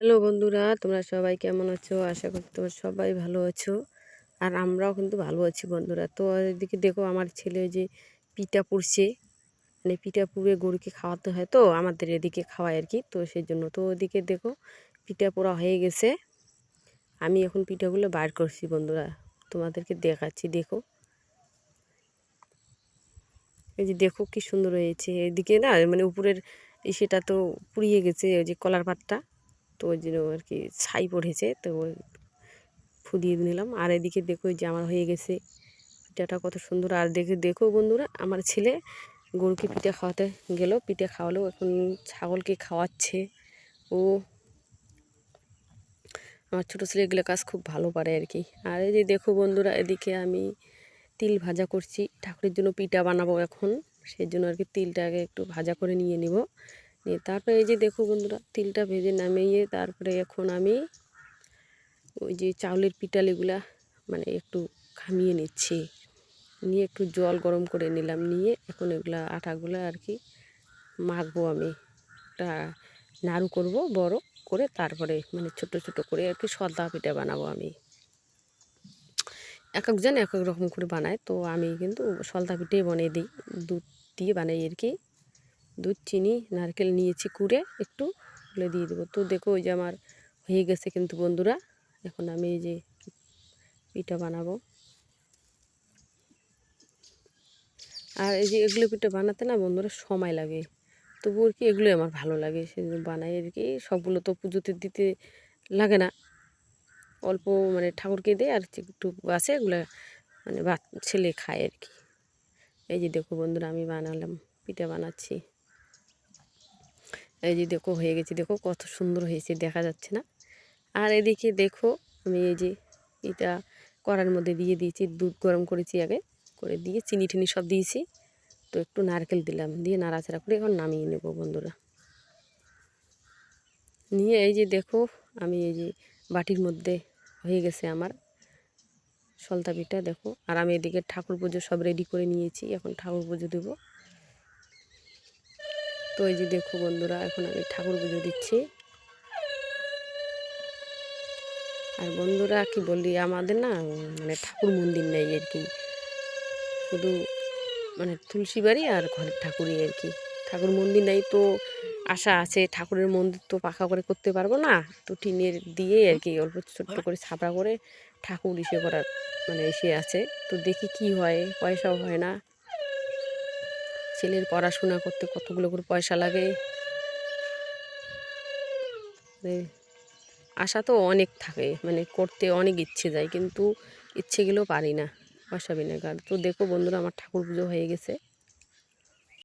Hello বন্ধুরা, তোমরা সবাই কেমন আছো? আশা করি তোমরা সবাই ভালো আছো। আর আমরাও কিন্তু ভালো আছি বন্ধুরা। তো এদিকে দেখো আমার ছেলে যে পিঠা পুড়ছে, মানে পিঠা পুড়ে গরুকে খাওয়াতে হয়, তো আমাদের এদিকে খাওয়ায় আর কি, তো সেই জন্য তো ওদিকে দেখো পিঠা পোড়া হয়ে গেছে। আমি এখন পিঠাগুলো বার করছি বন্ধুরা, তোমাদেরকে দেখাচ্ছি। দেখো এই যে দেখো কি সুন্দর হয়েছে। এদিকে না মানে উপরের সেটা তো পুড়িয়ে গেছে, ওই যে কলার পাতটা, তো ওই জন্য আর কি ছাই পড়েছে, তো ফুদিয়ে নিলাম। আর এদিকে দেখো যে আমার হয়ে গেছে পিঠাটা কত সুন্দর। আর দেখো বন্ধুরা, আমার ছেলে গরুকে পিঠা খাওয়াতে গেল, পিঠা খাওয়ালো, এখন ছাগলকে খাওয়াচ্ছে ও। আমার ছোটো ছেলে এগুলো কাজ খুব ভালো পারে আর কি। আর এই যে দেখো বন্ধুরা, এদিকে আমি তিল ভাজা করছি, ঠাকুরের জন্য পিঠা বানাবো এখন, সেই জন্য আর কি তিলটাকে একটু ভাজা করে নিয়ে নিব। নিয়ে তারপরে এই যে দেখো বন্ধুরা, তিলটা ভেজে নামিয়ে তারপরে এখন আমি ওই যে চাউলের পিঠালিগুলা মানে একটু খামিয়ে নিচ্ছি, নিয়ে একটু জল গরম করে নিলাম, নিয়ে এখন এগুলা আটাগুলো আর কি মাখবো। আমি একটা নাড়ু করব বড় করে, তারপরে মানে ছোট ছোট করে আর কি সলতা পিঠা বানাবো আমি। এক একজন এক এক রকম করে বানায়, তো আমি কিন্তু সলতা পিঠাই বানিয়ে দিই, দুধ দিয়ে বানাই আর কি। দুধ, চিনি, নারকেল নিয়েছি কুড়ে, একটু গুলে দিয়ে দেবো। তো দেখো ওই যে আমার হয়ে গেছে কিন্তু বন্ধুরা, এখন আমি এই যে পিঠা বানাবো। আর এই যে এগুলো পিঠা বানাতে না বন্ধুরা সময় লাগে, তবুও আর কি এগুলোই আমার ভালো লাগে, সেজন্য বানাই আর কি। সবগুলো তো পুজোতে দিতে লাগে না, অল্প মানে ঠাকুরকে দেয়, আর একটু আছে এগুলো মানে ছেলে খায় আর কি। এই যে দেখো বন্ধুরা, আমি বানালাম, পিঠা বানাচ্ছি। এই যে দেখো হয়ে গেছে, দেখো কত সুন্দর হয়েছে, দেখা যাচ্ছে না? আর এদিকে দেখো আমি এই যে এটা কড়ার মধ্যে দিয়ে দিয়েছি, দুধ গরম করেছি আগে করে, দিয়ে চিনি টিনি সব দিয়েছি, তো একটু নারকেল দিলাম, দিয়ে নাড়াচাড়া করে এখন নামিয়ে নেব বন্ধুরা। নিয়ে এই যে দেখো আমি এই যে বাটির মধ্যে হয়ে গেছে আমার সলতা পিঠা, দেখো। আর আমি এদিকে ঠাকুর পুজো সব রেডি করে নিয়েছি, এখন ঠাকুর পুজো দেবো। তো এই যে দেখো বন্ধুরা, এখন আমি ঠাকুর পুজো দিচ্ছি। আর বন্ধুরা কি বলি, আমাদের না মানে ঠাকুর মন্দির নেই আর কি, শুধু মানে তুলসী বাড়ি আর ঘরের ঠাকুরই আর কি, ঠাকুর মন্দির নেই। তো আশা আছে ঠাকুরের মন্দির তো পাকা করে করতে পারবো না, তো টিনের দিয়ে আর কি অল্প ছোট্ট করে ছাপড়া করে ঠাকুর ইসে করার মানে এসে আছে। তো দেখি কি হয়, পয়সাও হয় না, ছেলের পড়াশোনা করতে কতগুলো করে পয়সা লাগে। আশা তো অনেক থাকে, মানে করতে অনেক ইচ্ছে যায়, কিন্তু ইচ্ছে গেলেও পারি না, পয়সা বিনা কার। তো দেখো বন্ধুরা, আমার ঠাকুর পুজো হয়ে গেছে।